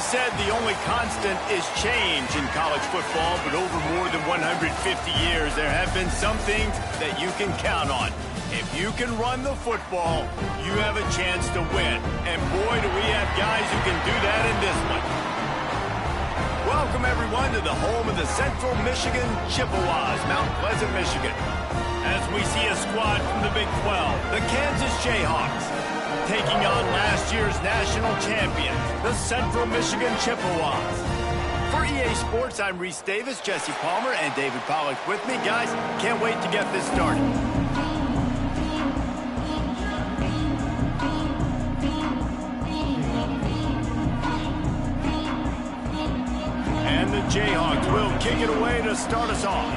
said the only constant is change in college football, but over more than 150 years, there have been some things that you can count on. If you can run the football, you have a chance to win. And boy, do we have guys who can do that in this one. Welcome, everyone, to the home of the Central Michigan Chippewas, Mount Pleasant, Michigan. As we see a squad from the Big 12, the Kansas Jayhawks, taking on last year's national champions, the Central Michigan Chippewas. For EA Sports, I'm Reese Davis, Jesse Palmer, and David Pollack with me. Guys, can't wait to get this started. And the Jayhawks will kick it away to start us off.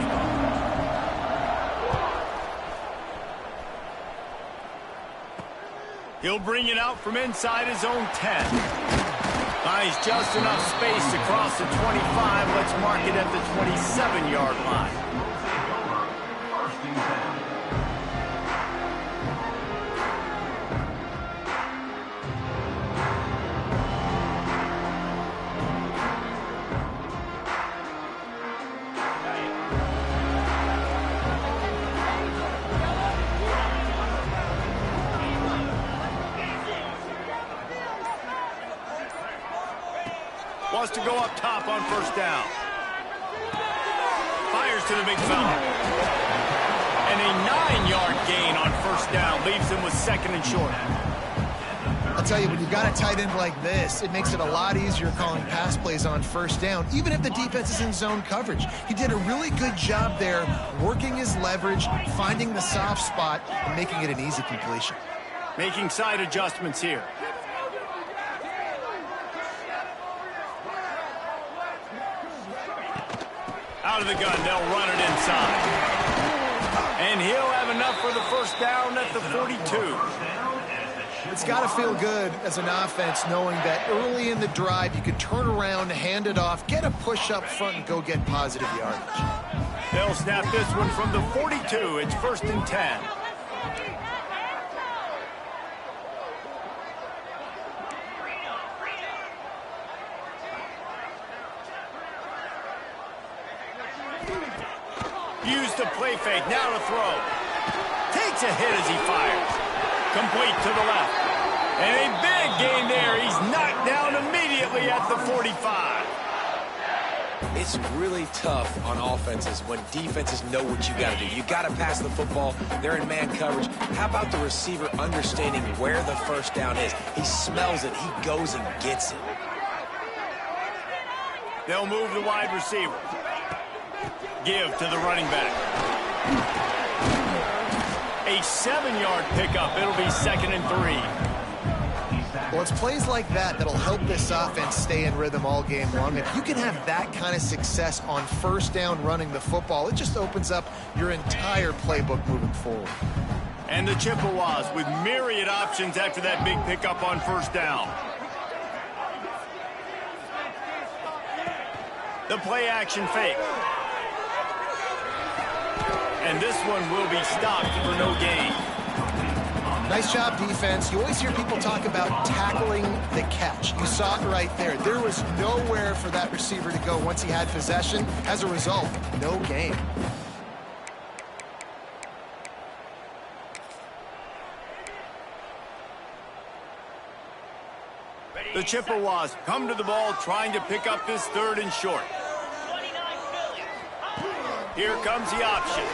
He'll bring it out from inside his own 10. Finds just enough space across the 25. Let's mark it at the 27-yard line. Wants to go up top on first down. Fires to the big fella. And a 9-yard gain on first down leaves him with second and short. I'll tell you, when you've got a tight end like this, it makes it a lot easier calling pass plays on first down, even if the defense is in zone coverage. He did a really good job there, working his leverage, finding the soft spot, and making it an easy completion. Making side adjustments here. Out of the gun, they'll run it inside. And he'll have enough for the first down at the 42. It's got to feel good as an offense knowing that early in the drive you can turn around, hand it off, get a push up front, and go get positive yardage. They'll snap this one from the 42. It's first and 10. Use the play fake, now to throw. Takes a hit as he fires. Complete to the left. And a big gain there. He's knocked down immediately at the 45. It's really tough on offenses when defenses know what you got to do. You got to pass the football. They're in man coverage. How about the receiver understanding where the first down is? He smells it. He goes and gets it. They'll move the wide receiver. Give to the running back. A 7-yard pickup. It'll be second and 3. Well, it's plays like that that'll help this offense stay in rhythm all game long. If you can have that kind of success on first down running the football, it just opens up your entire playbook moving forward. And the Chippewas with myriad options after that big pickup on first down. The play action fake. And this one will be stopped for no gain. Nice job, defense. You always hear people talk about tackling the catch. You saw it right there. There was nowhere for that receiver to go once he had possession. As a result, no gain. The Chippewas come to the ball trying to pick up this third and short. Here comes the option.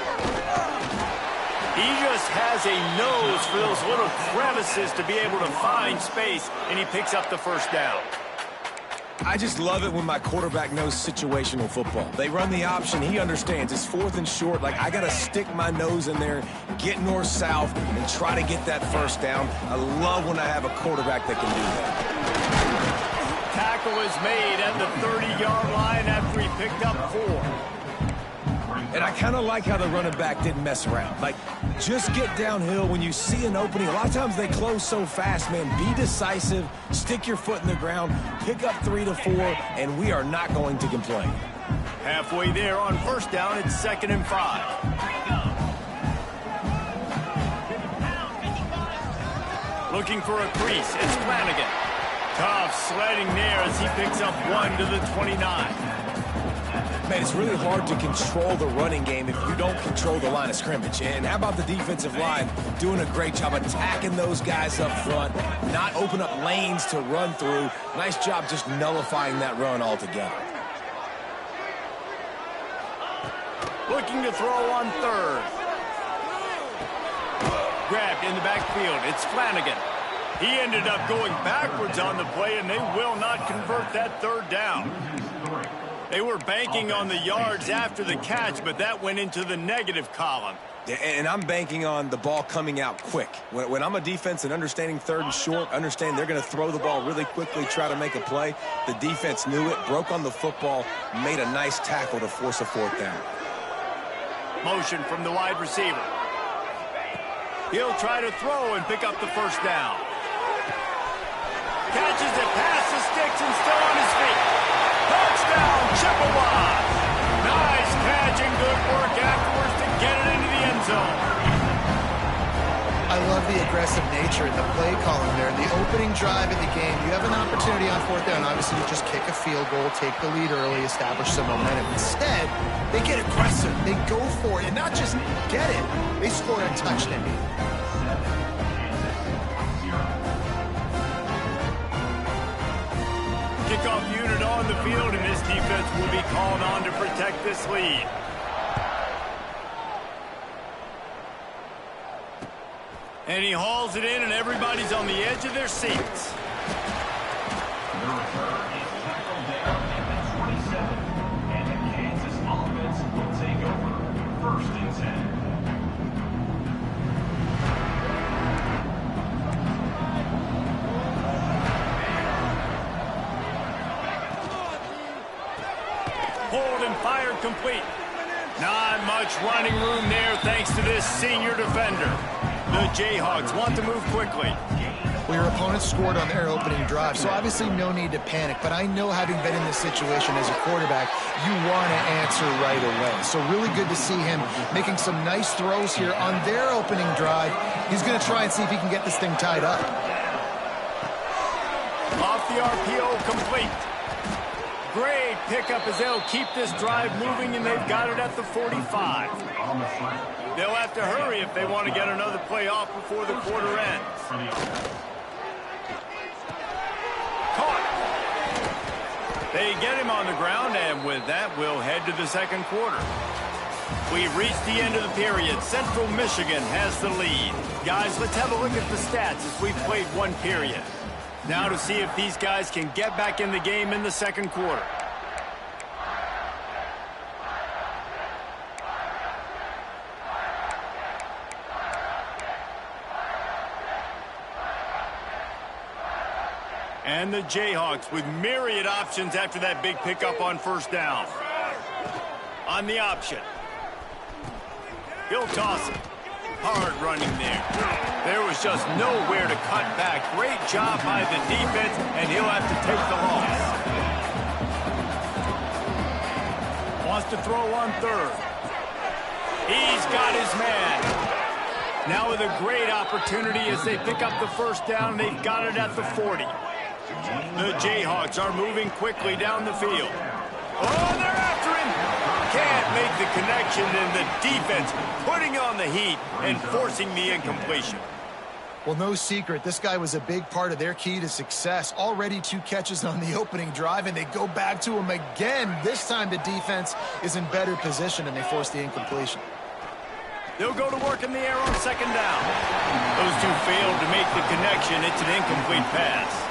He just has a nose for those little crevices to be able to find space, and he picks up the first down. I just love it when my quarterback knows situational football. They run the option. He understands. It's fourth and short. Like, I got to stick my nose in there, get north-south, and try to get that first down. I love when I have a quarterback that can do that. Tackle is made at the 30-yard line after he picked up 4. And I kind of like how the running back didn't mess around. Like, just get downhill when you see an opening. A lot of times they close so fast, man. Be decisive, stick your foot in the ground, pick up 3 to 4, and we are not going to complain. Halfway there on first down, it's second and 5. Looking for a crease, it's Flanagan. Tough sledding there as he picks up 1 to the 29. Man, it's really hard to control the running game if you don't control the line of scrimmage. And how about the defensive line doing a great job attacking those guys up front, not open up lanes to run through. Nice job just nullifying that run altogether. Looking to throw on third. Grabbed in the backfield. It's Flanagan. He ended up going backwards on the play, and they will not convert that third down. They were banking on the yards after the catch, but that went into the negative column. And I'm banking on the ball coming out quick. When I'm a defense and understanding third and short, understand they're going to throw the ball really quickly, try to make a play. The defense knew it, broke on the football, made a nice tackle to force a fourth down. Motion from the wide receiver. He'll try to throw and pick up the first down. Catches it past the sticks and still on his feet. Touchdown, Chippewa! Nice catch and good work afterwards to get it into the end zone. I love the aggressive nature in the play calling there. The opening drive of the game, you have an opportunity on fourth down. Obviously, you just kick a field goal, take the lead early, establish some momentum. Instead, they get aggressive. They go for it, and not just get it. They score a touchdown. Kickoff unit on the field, and this defense will be called on to protect this lead. And he hauls it in, and everybody's on the edge of their seats. And the Kansas offense will take over. 1st and 10. Pulled and fired complete. Not much running room there thanks to this senior defender. The Jayhawks want to move quickly. Well, your opponent scored on their opening drive, so obviously no need to panic. But I know, having been in this situation as a quarterback, you want to answer right away. So really good to see him making some nice throws here on their opening drive. He's going to try and see if he can get this thing tied up. Off the RPO, complete. Great pickup as they'll keep this drive moving, and they've got it at the 45. They'll have to hurry if they want to get another play off before the quarter ends. Caught. They get him on the ground, and with that, we'll head to the second quarter. We've reached the end of the period. Central Michigan has the lead. Guys, let's have a look at the stats as we've played one period. Now to see if these guys can get back in the game in the second quarter. And the Jayhawks with myriad options after that big pickup on first down. On the option. He'll toss it. Hard running there. There was just nowhere to cut back. Great job by the defense, and he'll have to take the loss. Wants to throw on third. He's got his man. Now with a great opportunity as they pick up the first down. They've got it at the 40. The Jayhawks are moving quickly down the field. Oh, they're after him. Can't make the connection, and the defense putting on the heat and forcing the incompletion. Well, no secret, this guy was a big part of their key to success. Already 2 catches on the opening drive, and they go back to him again. This time the defense is in better position, and they force the incompletion. They'll go to work in the air on second down. Those two failed to make the connection. It's an incomplete pass.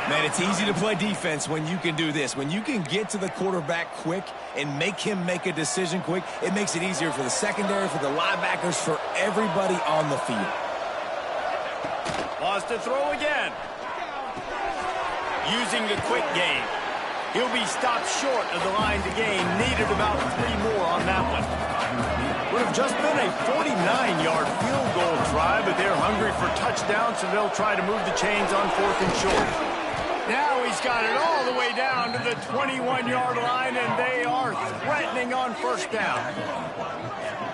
Man, it's easy to play defense when you can do this. When you can get to the quarterback quick and make him make a decision quick, it makes it easier for the secondary, for the linebackers, for everybody on the field. Wants to throw again. Using the quick game. He'll be stopped short of the line to gain. Needed about 3 more on that one. Would have just been a 49-yard field goal try, but they're hungry for touchdowns, so they'll try to move the chains on 4th and short. Now he's got it all the way down to to the 21-yard line, and they are threatening on first down.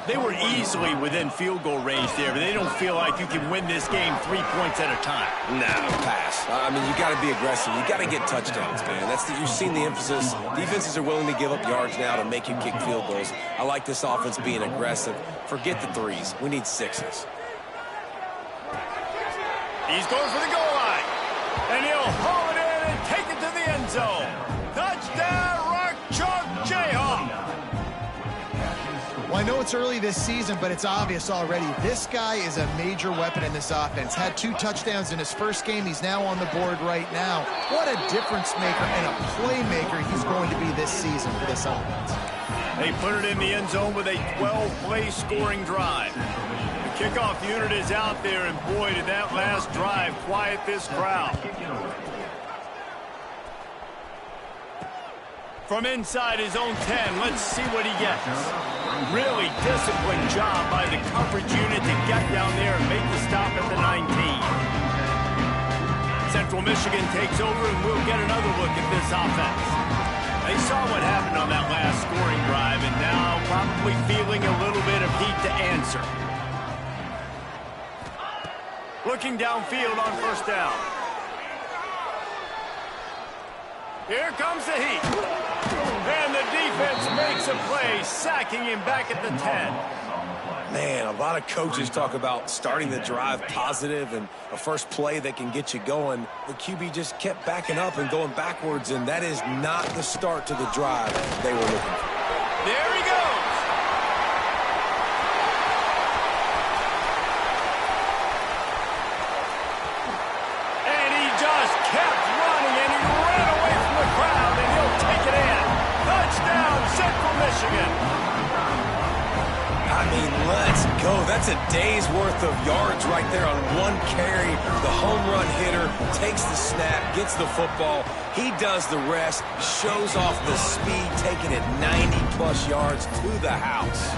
They were easily within field goal range there, but they don't feel like you can win this game 3 points at a time. No, pass. I mean, you got to be aggressive. You got to get touchdowns, man. You've seen the emphasis. Defenses are willing to give up yards now to make you kick field goals. I like this offense being aggressive. Forget the threes. We need sixes. He's going for the goal line, and he'll haul it in and take it to the end zone. Touchdown, Rock Chalk Jayhawk. Well, I know it's early this season, but it's obvious already. This guy is a major weapon in this offense. Had 2 touchdowns in his first game. He's now on the board right now. What a difference maker and a playmaker he's going to be this season for this offense. They put it in the end zone with a 12-play scoring drive. The kickoff unit is out there, and boy, did that last drive quiet this crowd. From inside his own 10, let's see what he gets. Really disciplined job by the coverage unit to get down there and make the stop at the 19. Central Michigan takes over, and we'll get another look at this offense. They saw what happened on that last scoring drive, and now probably feeling a little bit of heat to answer. Looking downfield on first down. Here comes the heat. And the defense makes a play, sacking him back at the 10. Man, a lot of coaches talk about starting the drive positive and a first play that can get you going. The QB just kept backing up and going backwards, and that is not the start to the drive they were looking for. There he goes. And he just kept running, and he ran away from the crowd, and he'll take it in. Touchdown, Central Michigan. I mean, let's go. That's a day's worth of yards right there on one carry. The home run hitter takes the snap, gets the football. He does the rest, shows off the speed, taking it 90-plus yards to the house.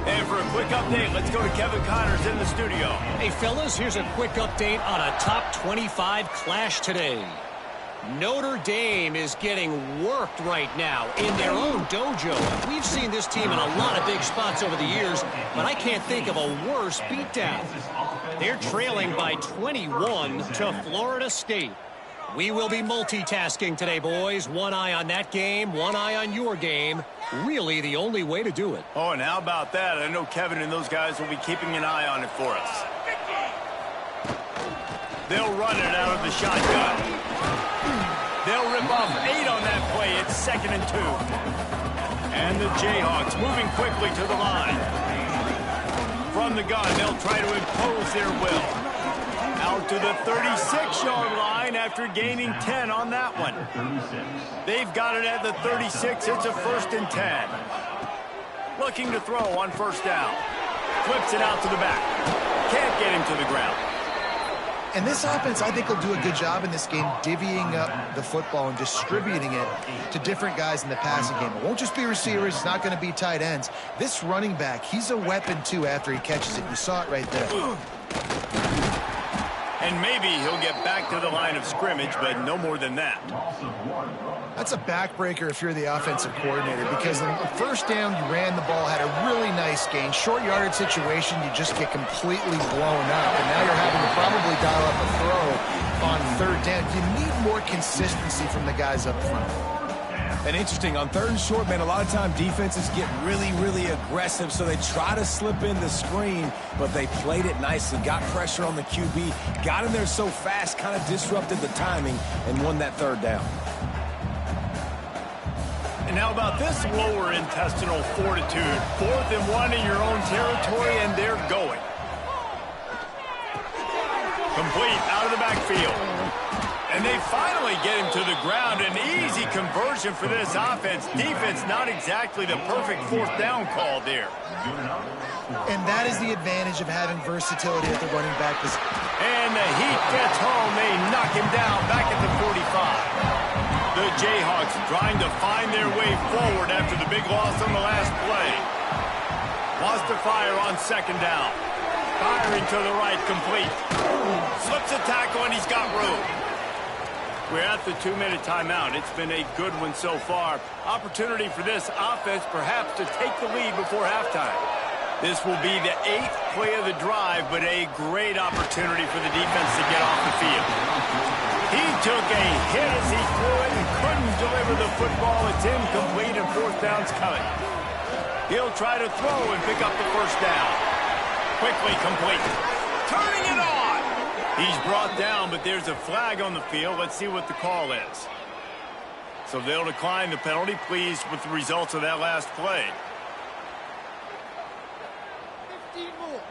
And for a quick update, let's go to Kevin Connors in the studio. Hey, fellas, here's a quick update on a top 25 clash today. Notre Dame is getting worked right now in their own dojo. We've seen this team in a lot of big spots over the years, but I can't think of a worse beatdown. They're trailing by 21 to Florida State. We will be multitasking today, boys. One eye on that game, one eye on your game. Really the only way to do it. Oh, and how about that? I know Kevin and those guys will be keeping an eye on it for us. They'll run it out of the shotgun. They'll rip off 8 on that play. It's 2nd and 2. And the Jayhawks moving quickly to the line. From the gun, they'll try to impose their will. Out to the 36-yard line after gaining 10 on that one. They've got it at the 36. It's a 1st and 10. Looking to throw on first down. Flips it out to the back. Can't get him to the ground. And this offense, I think, will do a good job in this game divvying up the football and distributing it to different guys in the passing game. It won't just be receivers. It's not going to be tight ends. This running back, he's a weapon, too, after he catches it. You saw it right there. And maybe he'll get back to the line of scrimmage, but no more than that. That's a backbreaker if you're the offensive coordinator, because on the first down, you ran the ball, had a really nice gain. Short yardage situation, you just get completely blown up, and now you're having to probably dial up a throw on 3rd down. You need more consistency from the guys up front. And interesting, on 3rd and short, man, a lot of time defenses get really, really aggressive, so they try to slip in the screen, but they played it nicely, got pressure on the QB, got in there so fast, kind of disrupted the timing, and won that 3rd down. And how about this lower intestinal fortitude? 4th and 1 in your own territory, and they're going. Complete out of the backfield. And they finally get him to the ground. An easy conversion for this offense. Defense, not exactly the perfect 4th down call there. And that is the advantage of having versatility at the running back position. And the Heat gets home. They knock him down back at the 45. The Jayhawks trying to find their way forward after the big loss on the last play. Wants to fire on 2nd down. Firing to the right, complete. Slips a tackle, and he's got room. We're at the 2-minute timeout. It's been a good one so far. Opportunity for this offense perhaps to take the lead before halftime. This will be the 8th play of the drive, but a great opportunity for the defense to get off the field. He took a hit as he threw it and couldn't deliver the football. It's incomplete and 4th down's coming. He'll try to throw and pick up the 1st down. Quickly complete. Turning it on. He's brought down, but there's a flag on the field. Let's see what the call is. So they'll decline the penalty. Pleased with the results of that last play. 15 more.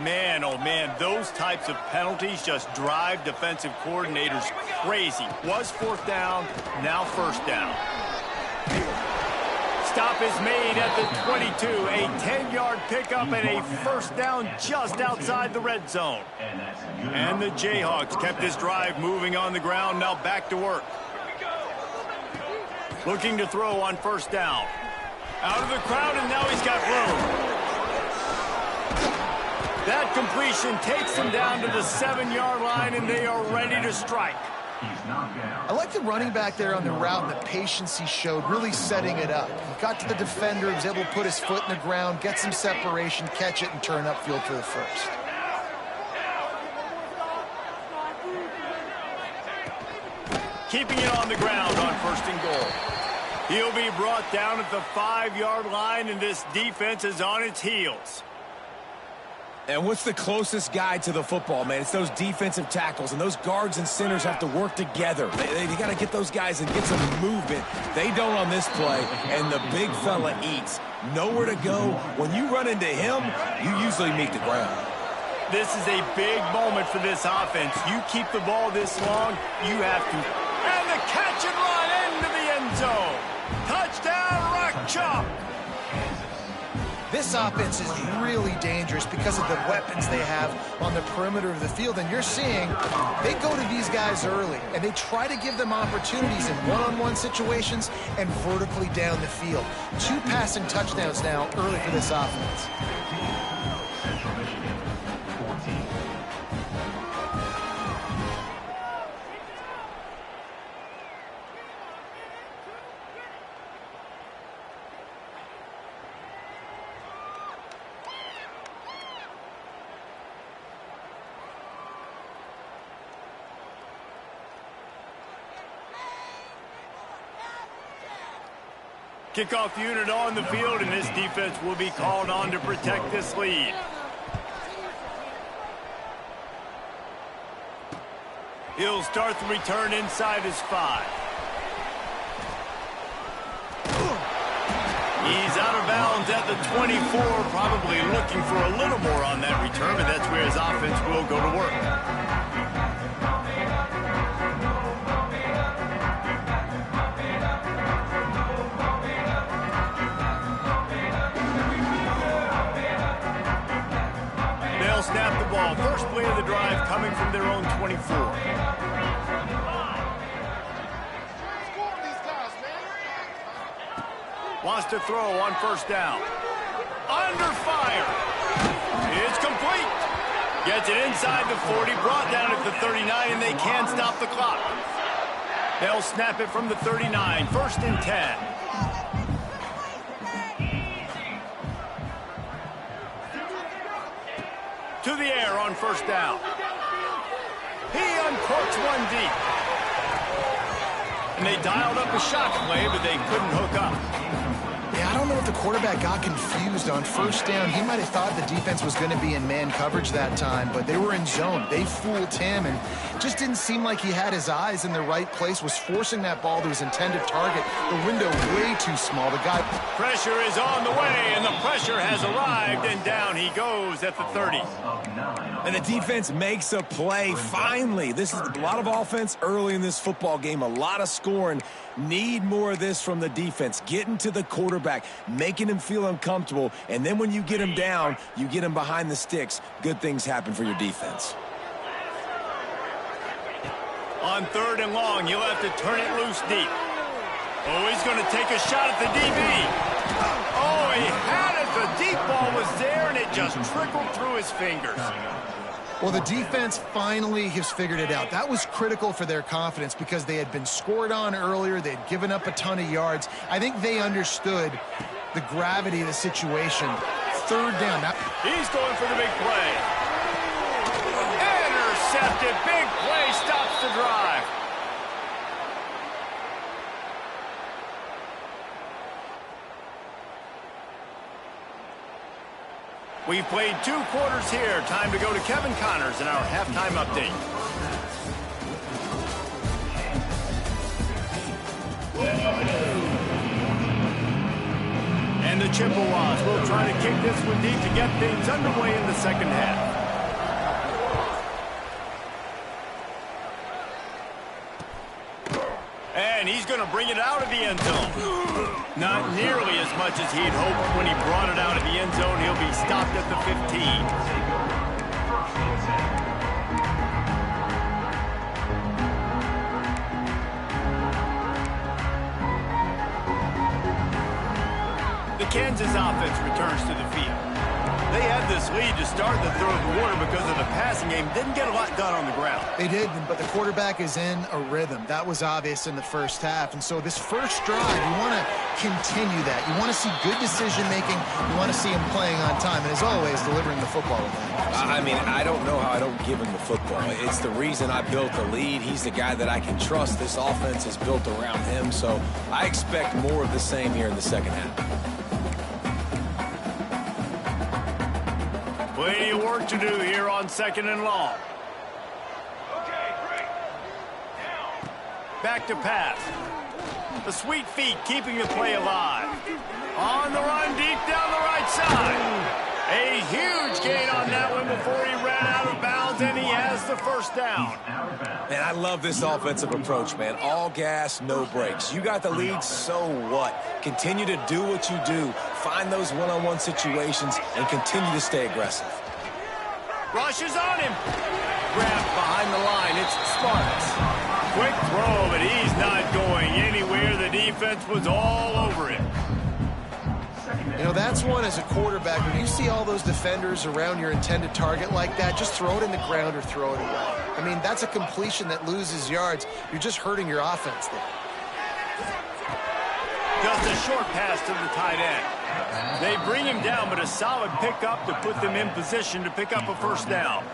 Man, oh man, those types of penalties just drive defensive coordinators crazy. Was 4th down, now 1st down. Stop is made at the 22. A 10-yard pickup and a 1st down just outside the red zone. And the Jayhawks kept this drive moving on the ground. Now back to work. Looking to throw on 1st down. Out of the crowd, and now he's got room. That completion takes him down to the 7-yard line, and they are ready to strike. I like the running back there on the route and the patience he showed, really setting it up. He got to the defender, was able to put his foot in the ground, get some separation, catch it, and turn upfield for the 1st. Keeping it on the ground on 1st and goal. He'll be brought down at the 5-yard line, and this defense is on its heels. And what's the closest guy to the football, man? It's those defensive tackles, and those guards and centers have to work together. They got to get those guys and get some movement. They don't on this play, and the big fella eats. Nowhere to go. When you run into him, you usually meet the ground. This is a big moment for this offense. You keep the ball this long, you have to. And the catch and run into the end zone. Touchdown, Rock Chalk. This offense is really dangerous because of the weapons they have on the perimeter of the field. And you're seeing they go to these guys early, and they try to give them opportunities in one-on-one situations and vertically down the field. 2 passing touchdowns now early for this offense. Kickoff unit on the field, and this defense will be called on to protect this lead. He'll start the return inside his 5. He's out of bounds at the 24, probably looking for a little more on that return, but that's where his offense will go to work. They'll snap the ball. First play of the drive coming from their own 24. Wants to throw on 1st down. Under fire. It's complete. Gets it inside the 40, brought down at the 39, and they can't stop the clock. They'll snap it from the 39. 1st and 10. To the air on 1st down. He uncorks one deep. And they dialed up a shot play, but they couldn't hook up. Yeah, I don't know if the quarterback got confused on 1st down. He might have thought the defense was going to be in man coverage that time, but they were in zone. They fooled him, and just didn't seem like he had his eyes in the right place, was forcing that ball to his intended target. The window way too small. The guy... Pressure is on the way, and the pressure has arrived, and down he goes at the 30. And the defense makes a play, finally. This is a lot of offense early in this football game, a lot of scoring. Need more of this from the defense. Getting to the quarterback, making him feel uncomfortable, and then when you get him down, you get him behind the sticks. Good things happen for your defense. On 3rd and long, you'll have to turn it loose deep. Oh, he's going to take a shot at the DB. Oh, he had it. The deep ball was there, and it just trickled through his fingers. Well, the defense finally has figured it out. That was critical for their confidence because they had been scored on earlier. They had given up a ton of yards. I think they understood the gravity of the situation. Third down. Now, he's going for the big play. Intercepted. Big play stops the drive. We've played 2 quarters here. Time to go to Kevin Connors in our halftime update. And the Chippewas will try to kick this one deep to get things underway in the second half. And he's going to bring it out of the end zone. Not nearly as much as he'd hoped when he brought it out of the end zone. He'll be stopped at the 15. The Kansas offense returns to the field. They had this lead to start the third quarter because of the passing game. Didn't get a lot done on the ground. They did, but the quarterback is in a rhythm. That was obvious in the first half. And so this first drive, you want to continue that. You want to see good decision-making. You want to see him playing on time. And as always, delivering the football with that. I mean, I don't know how I don't give him the football. It's the reason I built the lead. He's the guy that I can trust. This offense is built around him. So I expect more of the same here in the second half. Plenty of work to do here on 2nd and long. Okay, great. Now. Back to pass. The sweet feet keeping the play alive. On the run deep down the right side. A huge gain on that one before he ran out of bounds, and he has the first down. Man, I love this offensive approach, man. All gas, no brakes. You got the lead, so what? Continue to do what you do. Find those one-on-one situations and continue to stay aggressive. Rushes on him. Grabbed behind the line. It's Sparks. Quick throw, but he's not going anywhere. The defense was all over him. You know, that's one as a quarterback. When you see all those defenders around your intended target like that, just throw it in the ground or throw it away. I mean, that's a completion that loses yards. You're just hurting your offense there. Just a short pass to the tight end. They bring him down, but a solid pickup to put them in position to pick up a first down.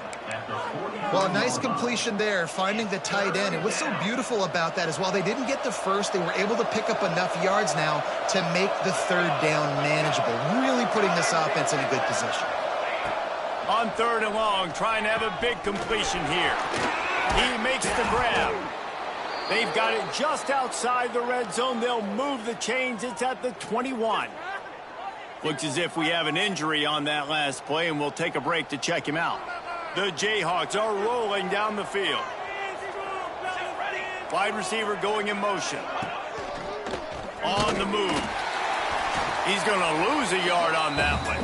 Well, a nice completion there, finding the tight end. And what's so beautiful about that is while they didn't get the first, they were able to pick up enough yards now to make the third down manageable, really putting this offense in a good position. On 3rd and long, trying to have a big completion here. He makes the grab. They've got it just outside the red zone. They'll move the chains. It's at the 21. Looks as if we have an injury on that last play, and we'll take a break to check him out. The Jayhawks are rolling down the field. Wide receiver going in motion. On the move. He's going to lose a yard on that one.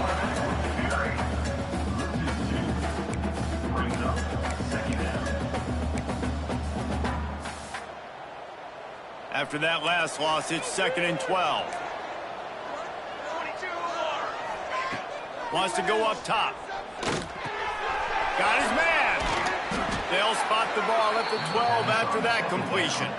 After that last loss, it's 2nd and 12. Wants to go up top. Got his man. They'll spot the ball at the 12 after that completion.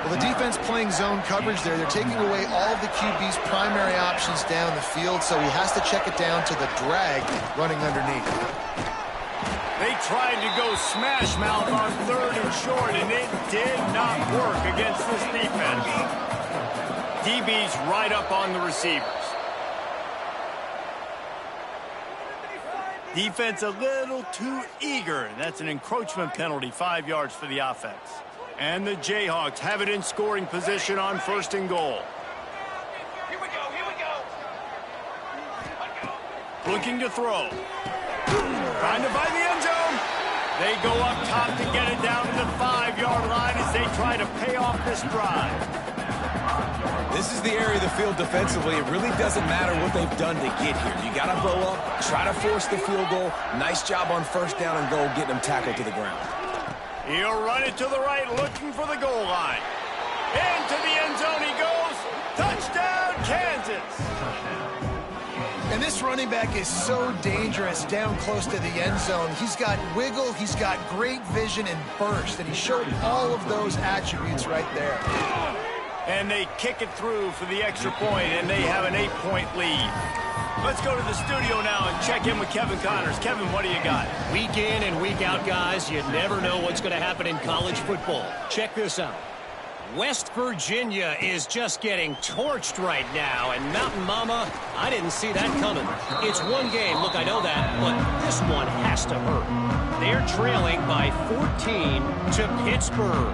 Well, the defense playing zone coverage there. They're taking away all of the QB's primary options down the field, so he has to check it down to the drag running underneath. They tried to go smash mouth on 3rd and short, and it did not work against this defense. DB's right up on the receivers. Defense a little too eager. That's an encroachment penalty, 5 yards for the offense. And the Jayhawks have it in scoring position on 1st and goal. Here we go. Looking to throw. Trying to find the end zone. They go up top to get it down to the 5-yard line as they try to pay off this drive. This is the area of the field defensively. It really doesn't matter what they've done to get here. You got to blow up, try to force the field goal. Nice job on 1st down and goal, getting them tackled to the ground. He'll run it to the right, looking for the goal line. Into the end zone he goes. Touchdown, Kansas. And This running back is so dangerous down close to the end zone. He's got wiggle, he's got great vision and burst, and he showed all of those attributes right there. And they kick it through for the extra point, and they have an 8-point lead. Let's go to the studio now and check in with Kevin Connors. Kevin, what do you got? Week in and week out, guys, you never know what's going to happen in college football. Check this out. West Virginia is just getting torched right now, and Mountain Mama, I didn't see that coming. It's one game, look, I know that, but this one has to hurt. They're trailing by 14 to Pittsburgh.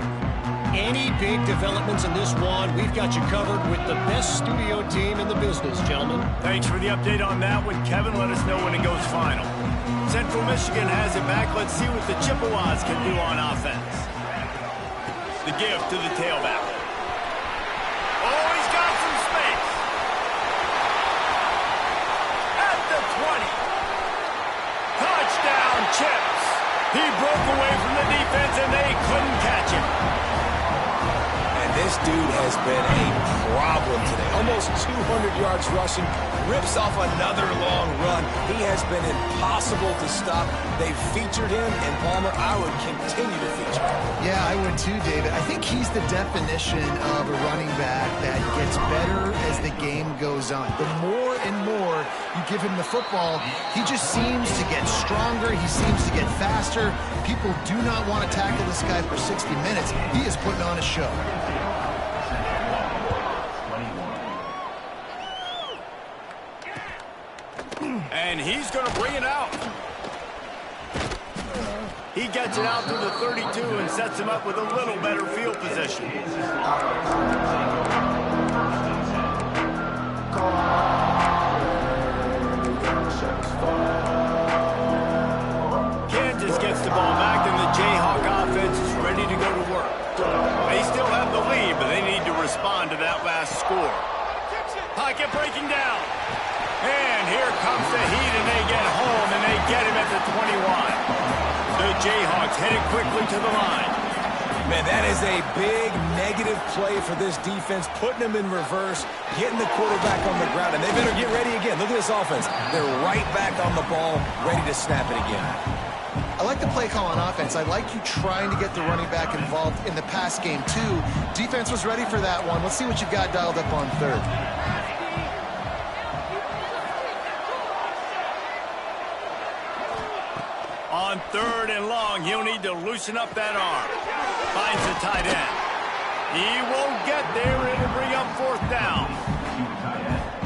Any big developments in this one, we've got you covered with the best studio team in the business, gentlemen. Thanks for the update on that one, Kevin. Let us know when it goes final. Central Michigan has it back. Let's see what the Chippewas can do on offense. The give to the tailback. Oh, he's got some space. At the 20. Touchdown, Chips. He broke away from the defense, and they couldn't catch him. This dude has been a problem today. Almost 200 yards rushing, rips off another long run. He has been impossible to stop. They've featured him, and Palmer, I would continue to feature him. Yeah, I would too, David. I think he's the definition of a running back that gets better as the game goes on. The more and more you give him the football, he just seems to get stronger. He seems to get faster. People do not want to tackle this guy for 60 minutes. He is putting on a show. And he's going to bring it out. He gets it out to the 32 and sets him up with a little better field position. Kansas gets the ball back, and the Jayhawk offense is ready to go to work. They still have the lead, but they need to respond to that last score. Pocket breaking down. And here comes the heat, and they get home, and they get him at the 21. The Jayhawks headed quickly to the line. Man, that is a big negative play for this defense, putting them in reverse, getting the quarterback on the ground, and they better get ready again. Look at this offense. They're right back on the ball, ready to snap it again. I like the play call on offense. I like you trying to get the running back involved in the pass game, too. Defense was ready for that one. Let's see what you got dialed up on third. On third and long, he'll need to loosen up that arm. Finds the tight end. He won't get there. It'll bring up fourth down.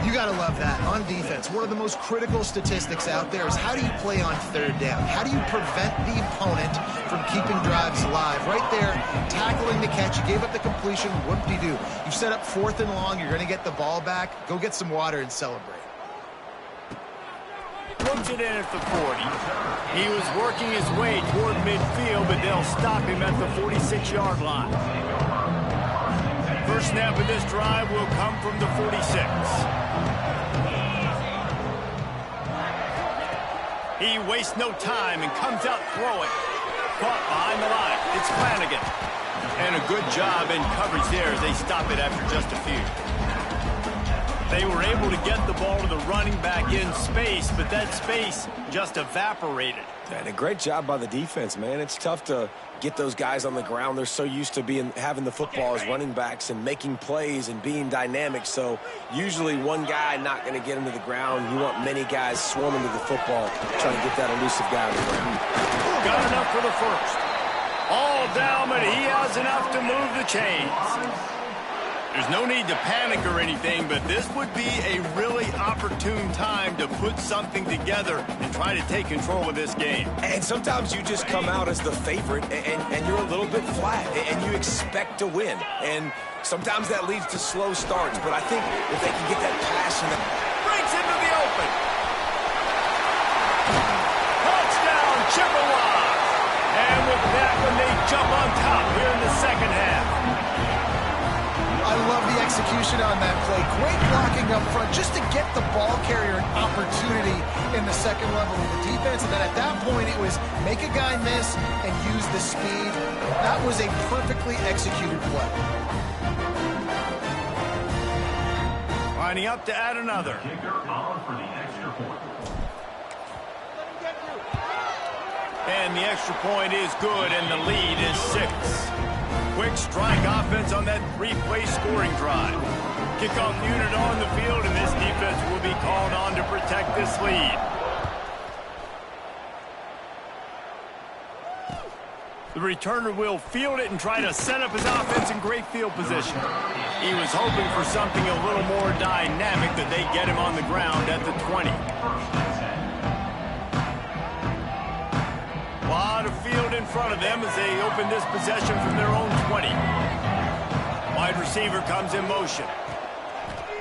You got to love that. On defense, one of the most critical statistics out there is how do you play on third down? How do you prevent the opponent from keeping drives alive? Right there, tackling the catch. You gave up the completion. Whoop-de-doo. You've set up fourth and long. You're going to get the ball back. Go get some water and celebrate. Puts it in at the 40. He was working his way toward midfield, but they'll stop him at the 46-yard line. First snap of this drive will come from the 46. He wastes no time and comes out throwing. Caught behind the line. It's Flanagan. And a good job in coverage there as they stop it after just a few. They were able to get the ball to the running back in space, but that space just evaporated. And a great job by the defense, man. It's tough to get those guys on the ground. They're so used to having the football as running backs and making plays and being dynamic. So usually one guy not going to get him to the ground. You want many guys swarming to the football, trying to get that elusive guy on the ground. Got enough for the first. All down, but he has enough to move the chains. There's no need to panic or anything, but this would be a really opportune time to put something together and try to take control of this game. And sometimes you just come out as the favorite, and you're a little bit flat, and you expect to win. And sometimes that leads to slow starts, but I think if they can get that passion. Breaks into the open. Touchdown, Chippewas. And with that one, they jump on top here in the second half. I love the execution on that play. Great blocking up front just to get the ball carrier an opportunity in the second level of the defense. And then at that point, it was make a guy miss and use the speed. That was a perfectly executed play. Lining up to add another. Kicker on for the extra point. And the extra point is good, and the lead is 6. Quick strike offense on that 3-play scoring drive. Kickoff unit on the field, and this defense will be called on to protect this lead. The returner will field it and try to set up his offense in great field position. He was hoping for something a little more dynamic, that they get him on the ground at the 20. A lot of field in front of them as they open this possession from their own 20. Wide receiver comes in motion.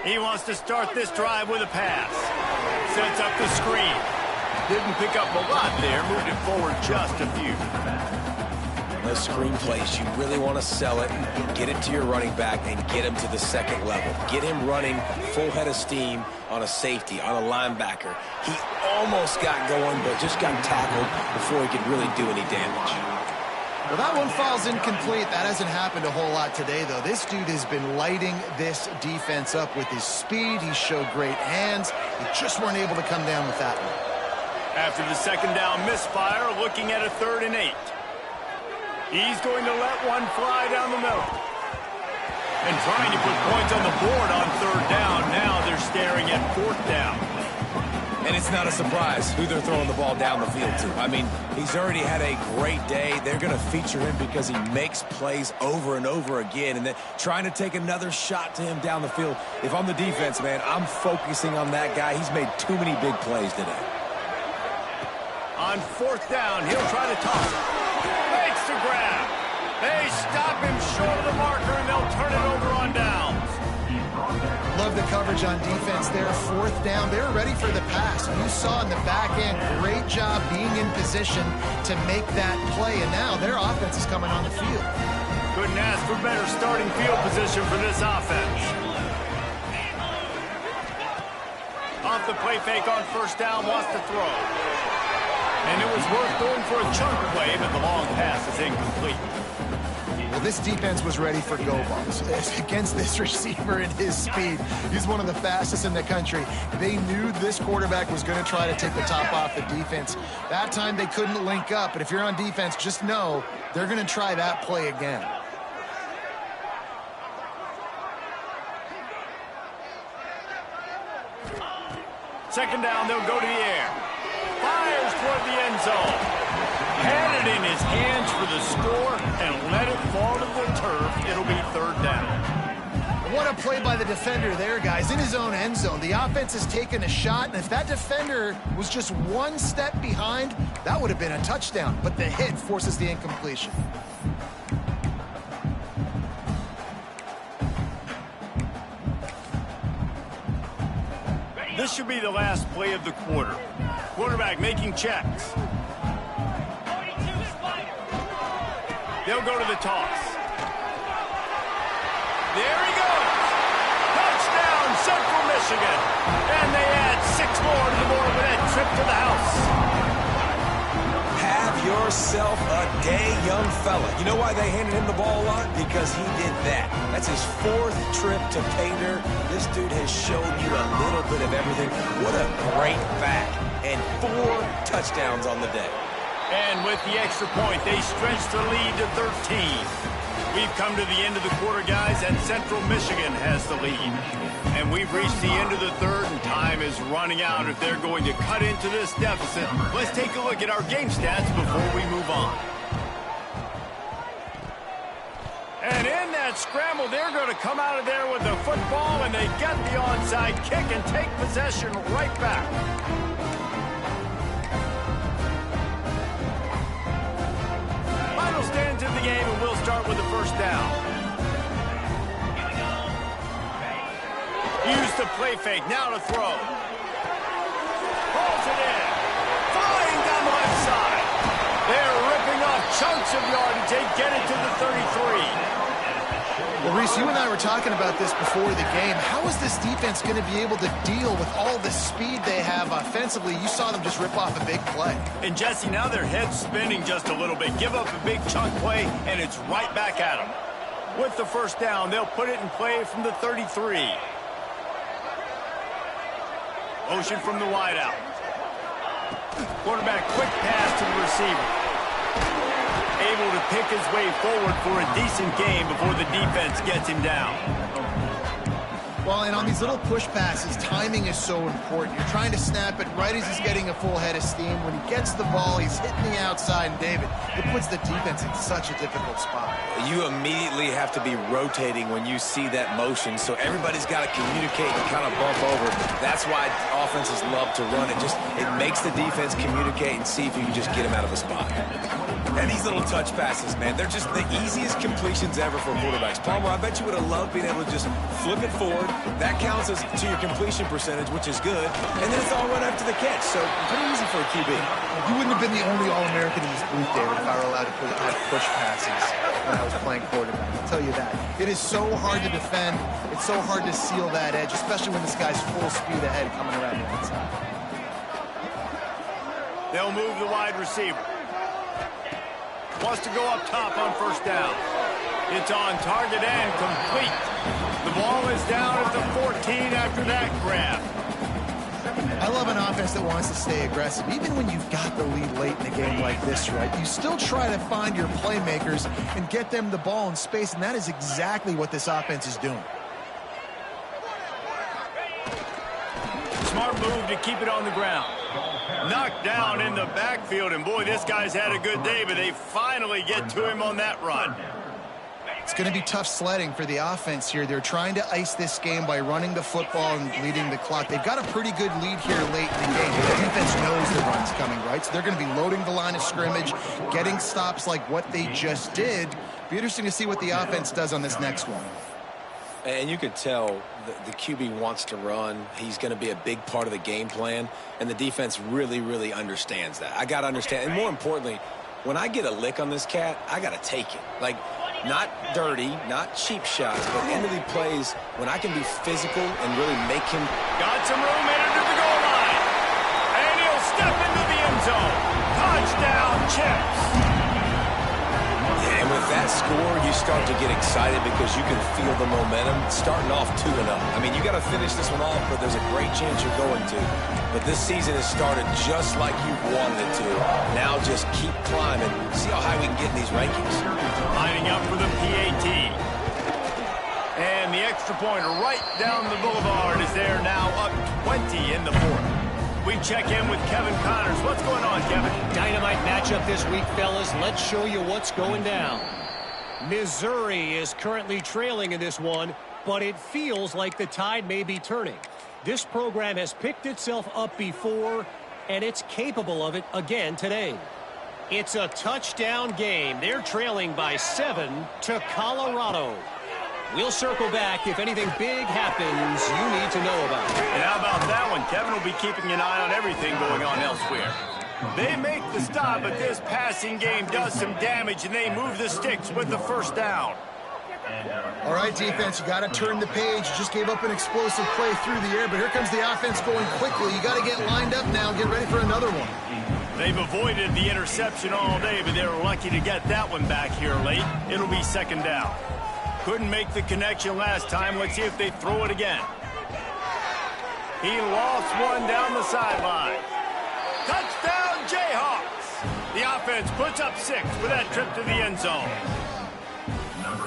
He wants to start this drive with a pass. Sets up the screen. Didn't pick up a lot there, moved it forward just a few. Those screen plays, you really want to sell it, get it to your running back, and get him to the second level. Get him running full head of steam on a safety, on a linebacker. He almost got going, but just got tackled before he could really do any damage. Well, that one falls incomplete. That hasn't happened a whole lot today, though. This dude has been lighting this defense up with his speed. He showed great hands. They just weren't able to come down with that one. After the second down misfire, looking at a 3rd and 8. He's going to let one fly down the middle. And trying to put points on the board on 3rd down. Now they're staring at 4th down. And it's not a surprise who they're throwing the ball down the field to. I mean, he's already had a great day. They're going to feature him because he makes plays over and over again. And then trying to take another shot to him down the field. If I'm the defense, man, I'm focusing on that guy. He's made too many big plays today. On 4th down, he'll try to toss it. Makes the grab. They stop him short of the marker, and they'll turn it over on downs. Love the coverage on defense there. 4th down. They were ready for the pass. You saw in the back end, great job being in position to make that play. And now their offense is coming on the field. Couldn't ask for better starting field position for this offense. Off the play fake on 1st down, wants to throw. And it was worth going for a chunk play, but the long pass is incomplete. Well, this defense was ready for go balls. Against this receiver and his speed, he's one of the fastest in the country. They knew this quarterback was going to try to take the top off the defense. That time they couldn't link up, but if you're on defense, just know they're going to try that play again. Second down, they'll go to the air. Fires toward the end zone. Had it in his hands for the score and let it fall to the turf. It'll be 3rd down. What a play by the defender there, guys. In his own end zone, the offense has taken a shot, and if that defender was just one step behind, that would have been a touchdown. But the hit forces the incompletion. This should be the last play of the quarter. Quarterback making checks. They'll go to the toss. There he goes. Touchdown, Central Michigan. And they add 6 more to the board with that trip to the house. Have yourself a day, young fella. You know why they handed him the ball a lot? Because he did that. That's his 4th trip to Painter. This dude has shown you a little bit of everything. What a great back. And 4 touchdowns on the day. And with the extra point, they stretch the lead to 13. We've come to the end of the quarter, guys, and Central Michigan has the lead. And we've reached the end of the 3rd, and time is running out if they're going to cut into this deficit. Let's take a look at our game stats before we move on. And in that scramble, they're going to come out of there with the football, and they get the onside kick and take possession right back. Final stands in the game, and we'll start with the 1st down. Use the play fake, now to throw. Pulls it in. Flying down the left side. They're ripping off chunks of yardage. They get it to the 33. Well, Reese, you and I were talking about this before the game. How is this defense going to be able to deal with all the speed they have offensively? You saw them just rip off a big play. And, Jesse, now their head's spinning just a little bit. Give up a big chunk play, and it's right back at them. With the 1st down, they'll put it in play from the 33. Motion from the wideout. Quarterback quick pass to the receiver. Able to pick his way forward for a decent gain before the defense gets him down. Well, and on these little push passes, timing is so important. You're trying to snap it right as he's getting a full head of steam. When he gets the ball, he's hitting the outside, and David, it puts the defense in such a difficult spot. You immediately have to be rotating when you see that motion, so everybody's got to communicate and kind of bump over. That's why offenses love to run it. It makes the defense communicate and see if you can just get him out of a spot. And these little touch passes, man, they're just the easiest completions ever for quarterbacks. Palmer, I bet you would have loved being able to just flip it forward. That counts as to your completion percentage, which is good. And then it's all run after the catch, so pretty easy for a QB. You wouldn't have been the only All-American in this booth, David, if I were allowed to have push passes when I was playing quarterback. I'll tell you that. It is so hard to defend. It's so hard to seal that edge, especially when this guy's full speed ahead coming around the outside. They'll move the wide receiver. Wants to go up top on first down. It's on target and complete. The ball is down at the 14 after that grab. I love an offense that wants to stay aggressive. Even when you've got the lead late in a game like this, right, you still try to find your playmakers and get them the ball in space, and that is exactly what this offense is doing. Smart move to keep it on the ground. Knocked down in the backfield, and boy, this guy's had a good day, but they finally get to him on that run. It's going to be tough sledding for the offense here. They're trying to ice this game by running the football and leading the clock. They've got a pretty good lead here late in the game. The defense knows the run's coming, right? So they're going to be loading the line of scrimmage, getting stops like what they just did. Be interesting to see what the offense does on this next one. And you could tell the QB wants to run. He's going to be a big part of the game plan, and the defense really, really understands that. I got to understand, and more importantly, when I get a lick on this cat, I got to take it. Like, not dirty, not cheap shots, but end of the plays when I can be physical and really make him. Got some room into the goal line, and he'll step into the end zone. Touchdown, Chips. And with that score, you start to get excited because you can feel the momentum starting off 2-0. I mean, you got to finish this one off, but there's a great chance you're going to. But this season has started just like you wanted it to. Now just keep climbing. See how high we can get in these rankings. Lining up for the PAT. And the extra point right down the boulevard is there now, up 20 in the fourth. We check in with Kevin Connors. What's going on, Kevin? Dynamite matchup this week, fellas. Let's show you what's going down. Missouri is currently trailing in this one, but it feels like the tide may be turning. This program has picked itself up before, and it's capable of it again today. It's a touchdown game. They're trailing by 7 to Colorado. We'll circle back if anything big happens you need to know about. And how about that one? Kevin will be keeping an eye on everything going on elsewhere. They make the stop, but this passing game does some damage, and they move the sticks with the first down. All right, defense, you got to turn the page. You just gave up an explosive play through the air, but here comes the offense going quickly. You got to get lined up now and get ready for another one. They've avoided the interception all day, but they were lucky to get that one back here late. It'll be second down. Couldn't make the connection last time. Let's see if they throw it again. He lost one down the sideline. Touchdown, Jayhawks. The offense puts up 6 with that trip to the end zone.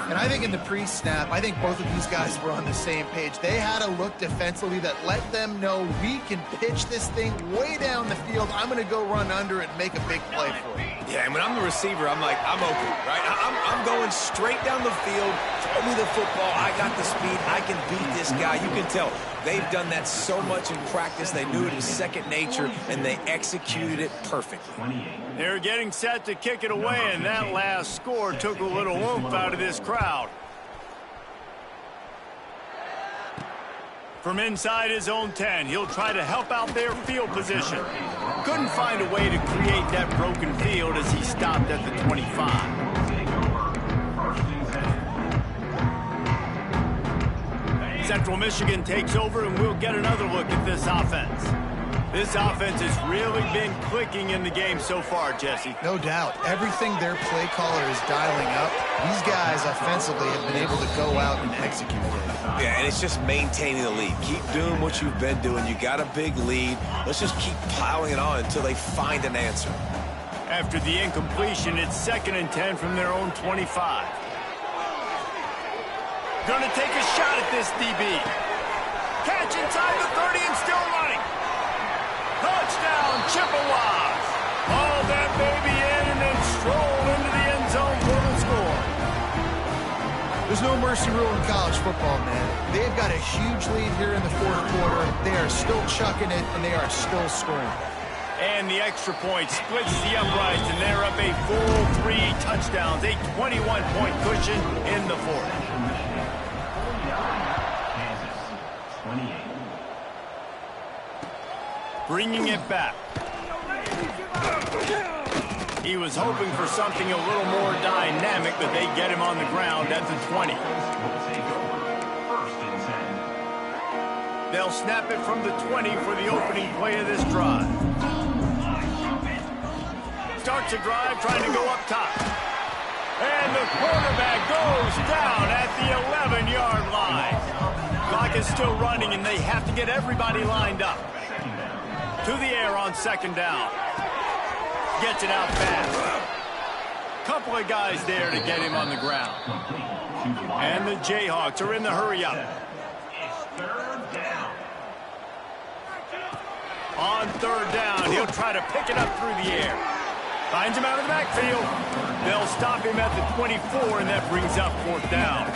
And I think in the pre-snap, I think both of these guys were on the same page. They had a look defensively that let them know we can pitch this thing way down the field. I'm going to go run under it and make a big play for it. Yeah, and when I'm the receiver, I'm like, I'm open, right? I'm going straight down the field. Throw me the football. I got the speed. I can beat this guy. You can tell they've done that so much in practice. They knew it was second nature, and they executed it perfectly. They're getting set to kick it away, and that last score took a little oomph out of this crowd. From inside his own 10, he'll try to help out their field position. Couldn't find a way to create that broken field as he stopped at the 25. Central Michigan takes over, and we'll get another look at this offense. This offense has really been clicking in the game so far, Jesse. No doubt. Everything their play caller is dialing up, these guys offensively have been able to go out and execute it. Yeah, and it's just maintaining the lead. Keep doing what you've been doing. You got a big lead. Let's just keep piling it on until they find an answer. After the incompletion, it's 2nd and 10 from their own 25. Gonna take a shot at this DB. Catch inside the 30 and still running. Touchdown, Chippewas. Haul that baby in and then stroll into the end zone for the score. There's no mercy rule in college football, man. They've got a huge lead here in the 4th quarter. They are still chucking it, and they are still scoring. And the extra point splits the uprights, and they're up a full 3 touchdowns, a 21-point cushion in the 4th. Bringing it back. He was hoping for something a little more dynamic, but they get him on the ground at the 20. They'll snap it from the 20 for the opening play of this drive. Starts a drive trying to go up top. And the quarterback goes down at the 11-yard line. Clock is still running, and they have to get everybody lined up. To the air on 2nd down. Gets it out fast. Couple of guys there to get him on the ground. And the Jayhawks are in the hurry up. On 3rd down, he'll try to pick it up through the air. Finds him out of the backfield. They'll stop him at the 24, and that brings up 4th down.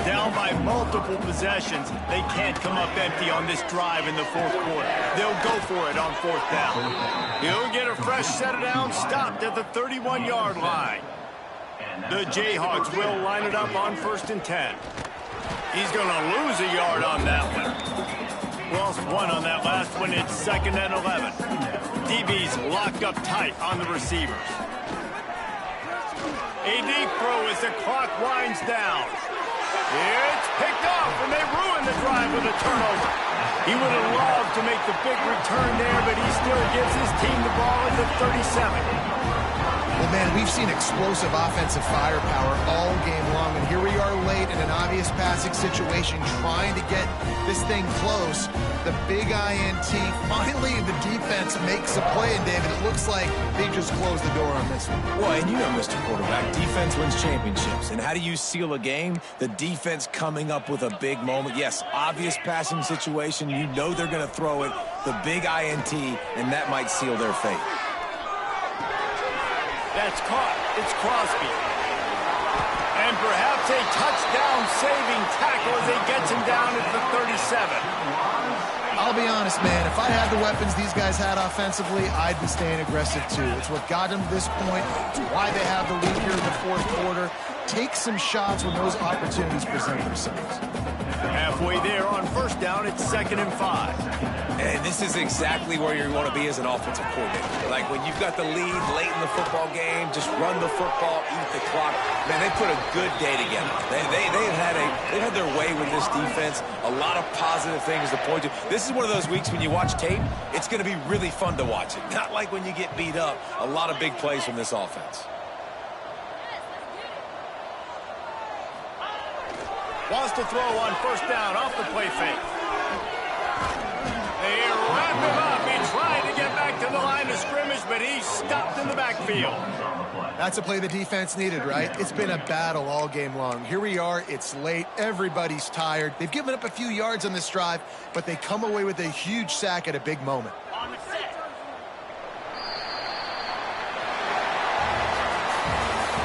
Down by multiple possessions, they can't come up empty on this drive in the 4th quarter. They'll go for it on 4th down. He'll get a fresh set of downs stopped at the 31-yard line. The Jayhawks will line it up on 1st and 10. He's going to lose a yard on that one. Lost 1 on that last one. It's 2nd and 11. DB's locked up tight on the receivers. A deep throw as the clock winds down. It's picked off, and they ruin the drive with a turnover. He would have loved to make the big return there, but he still gives his team the ball at the 37. Well, man, we've seen explosive offensive firepower all game long, and here we are late in an obvious passing situation trying to get this thing close. The big INT, finally the defense makes a play, and David, it looks like they just closed the door on this one. Well, and you know, Mr. Quarterback, defense wins championships. And how do you seal a game? The defense coming up with a big moment. Yes, obvious passing situation. You know they're going to throw it. The big INT, and that might seal their fate. That's caught. It's Crosby. And perhaps a touchdown-saving tackle as he gets him down at the 37. I'll be honest, man, if I had the weapons these guys had offensively, I'd be staying aggressive too. It's what got them to this point. It's why they have the lead here in the 4th quarter. Take some shots when those opportunities present themselves. Halfway there on 1st down, it's 2nd and 5. And this is exactly where you want to be as an offensive coordinator. Like when you've got the lead late in the football game, just run the football, eat the clock. Man, they put a good day together. They've had their way with this defense. A lot of positive things to point to. This is one of those weeks when you watch tape, it's going to be really fun to watch it. Not like when you get beat up. A lot of big plays from this offense. Wants to throw on 1st down off the play fake. They wrap him up. He tried to get back to the line of scrimmage, but he's stopped in the backfield. That's a play the defense needed, right? It's been a battle all game long. Here we are. It's late. Everybody's tired. They've given up a few yards on this drive, but they come away with a huge sack at a big moment.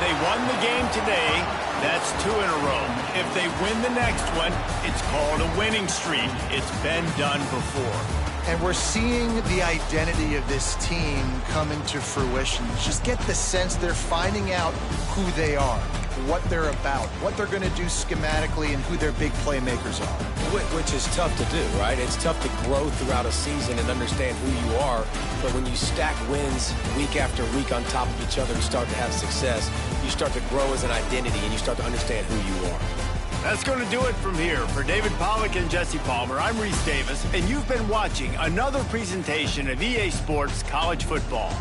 They won the game today. That's 2 in a row. If they win the next one, it's called a winning streak. It's been done before. And we're seeing the identity of this team coming to fruition. Just get the sense they're finding out who they are, what they're about, what they're going to do schematically, and who their big playmakers are. Which is tough to do, right? It's tough to grow throughout a season and understand who you are. But when you stack wins week after week on top of each other and start to have success, you start to grow as an identity and you start to understand who you are. That's going to do it from here. For David Pollack and Jesse Palmer, I'm Reese Davis, and you've been watching another presentation of EA Sports College Football.